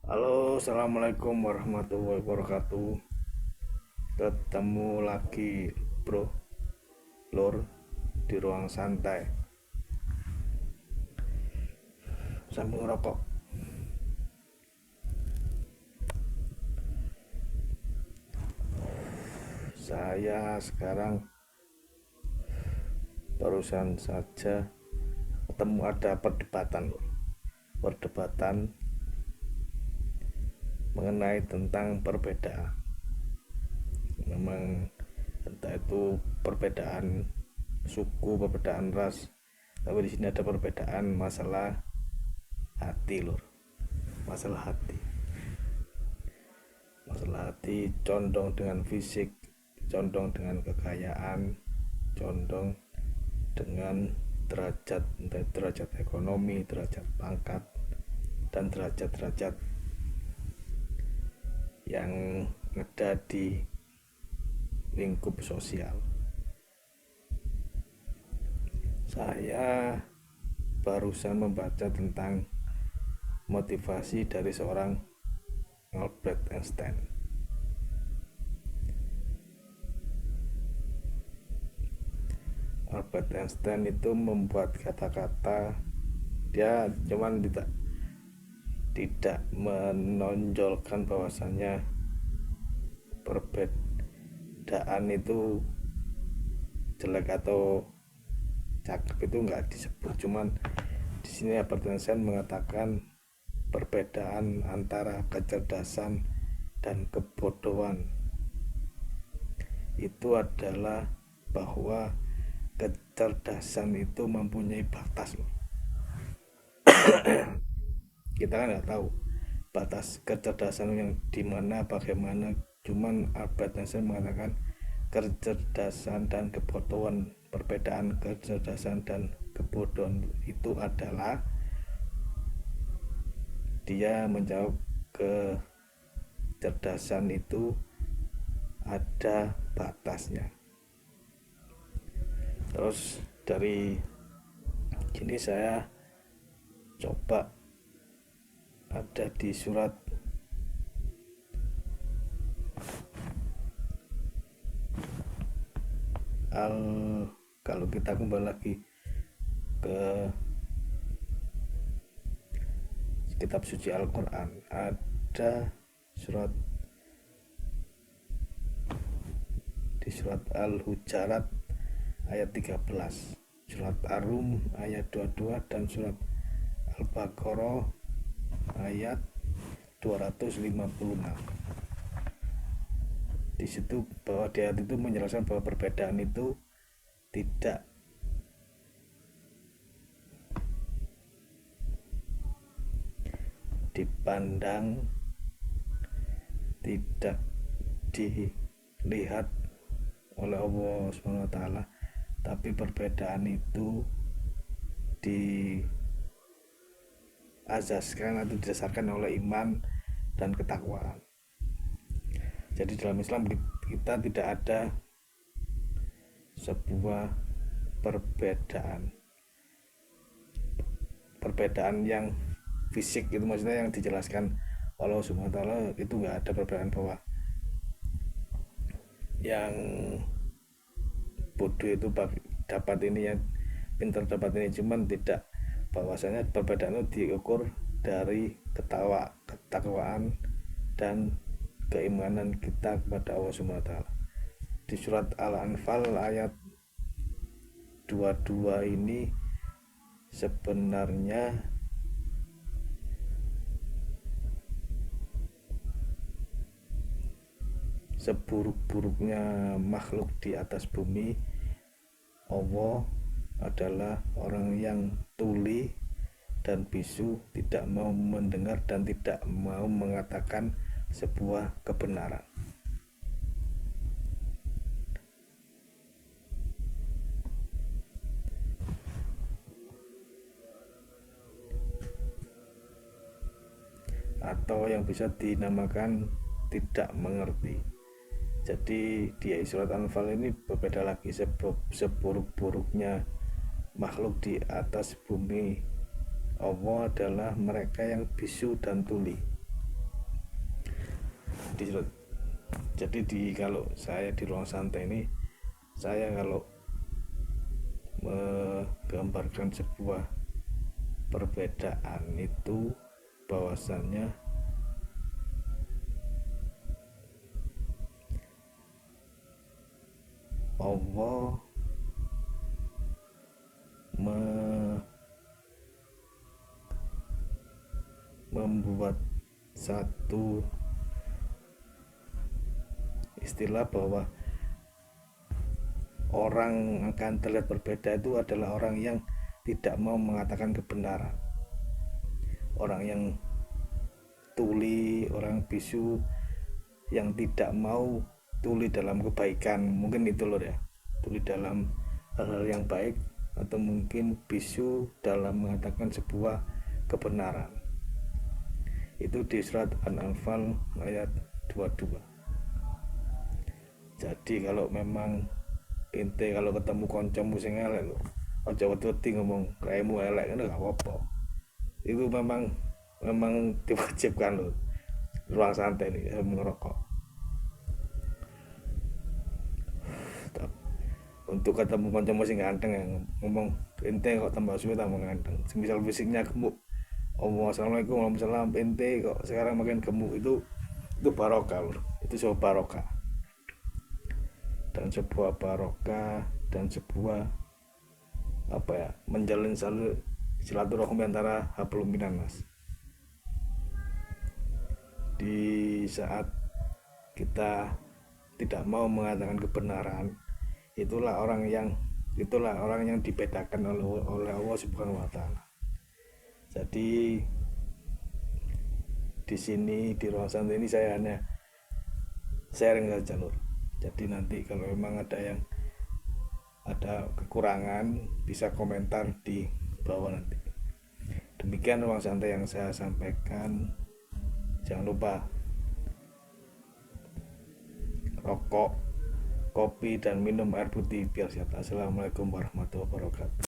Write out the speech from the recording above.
Halo, assalamualaikum warahmatullahi wabarakatuh. Ketemu lagi, bro, lur, di ruang santai sambil ngerokok. Saya sekarang barusan saja ketemu ada perdebatan mengenai tentang perbedaan. Memang entah itu perbedaan suku, perbedaan ras, tapi di sini ada perbedaan masalah hati, lur. Masalah hati condong dengan fisik, condong dengan kekayaan, condong dengan derajat, entah derajat ekonomi, derajat pangkat, dan derajat-derajat yang ada di lingkup sosial. Saya barusan membaca tentang motivasi dari seorang Albert Einstein. Albert Einstein itu membuat kata-kata, dia cuman tidak menonjolkan bahwasannya perbedaan itu jelek atau cakep, itu nggak disebut. Cuman di sini Albert Einstein mengatakan perbedaan antara kecerdasan dan kebodohan itu adalah bahwa kecerdasan itu mempunyai batas. Kita kan nggak tahu batas kecerdasan yang dimana, bagaimana. Cuman Albert Einstein mengatakan kecerdasan dan kebodohan, perbedaan kecerdasan dan kebodohan itu adalah, dia menjawab, kecerdasan itu ada batasnya. Terus dari sini saya coba, ada di surat kalau kita kembali lagi ke kitab suci Al-Quran, ada di surat Al-Hujarat ayat 13, surat Ar-Rum ayat 22, dan surat Al-Baqarah ayat 256. Di situ bahwa di ayat itu menjelaskan bahwa perbedaan itu tidak dipandang, tidak dilihat oleh Allah SWT, tapi perbedaan itu diazaskan atau didasarkan oleh iman dan ketakwaan. Jadi dalam Islam kita tidak ada sebuah perbedaan yang fisik, itu maksudnya yang dijelaskan Allah Subhanahu wa taala, itu nggak ada perbedaan bahwa yang bodoh itu dapat ini, yang pintar dapat ini. Cuman tidak, bahwasanya perbedaan itu diukur dari ketakwaan dan keimanan kita kepada Allah Subhanahu wa taala. Di surat Al-Anfal ayat 22 ini sebenarnya seburuk-buruknya makhluk di atas bumi, Allah adalah orang yang tuli dan bisu, tidak mau mendengar dan tidak mau mengatakan sebuah kebenaran. Atau yang bisa dinamakan tidak mengerti. Jadi di surat Al-Anfal ini berbeda lagi, seburuk-buruknya makhluk di atas bumi Allah adalah mereka yang bisu dan tuli. jadi kalau saya di ruang santai ini, saya kalau menggambarkan sebuah perbedaan itu bahwasannya Allah membuat satu istilah bahwa orang akan terlihat berbeda itu adalah orang yang tidak mau mengatakan kebenaran, orang yang tuli, orang bisu yang tidak mau tuli dalam kebaikan, mungkin itu loh ya, tuli dalam hal-hal yang baik, atau mungkin bisu dalam mengatakan sebuah kebenaran. Itu di surat An-Anfal ayat 22. Jadi kalau memang ente kalau ketemu kancamu sing elek lho, aja wedi ngomong raimu elek, kan gak apa-apa. Itu memang diwajibkan loh ruang santai ini merokok. Untuk ketemu kancamu sing ganteng ya, ngomong ente kok tambah suwe tambah ganteng. Semisal fisiknya gemuk, assalamualaikum warahmatullahi wabarakatuh, ente kok sekarang makin gemuk, itu barokah loh. Itu sebuah barokah dan sebuah menjalin silaturahmi antara hablum minannas. Di saat kita tidak mau mengatakan kebenaran, itulah orang yang dibedakan oleh Allah Subhanahu wa taala. Jadi di sini di ruang santai ini saya hanya sharing saja lur. Jadi nanti kalau memang ada kekurangan bisa komentar di bawah nanti. Demikian ruang santai yang saya sampaikan. Jangan lupa rokok, kopi, dan minum air putih biar sehat. Assalamualaikum warahmatullahi wabarakatuh.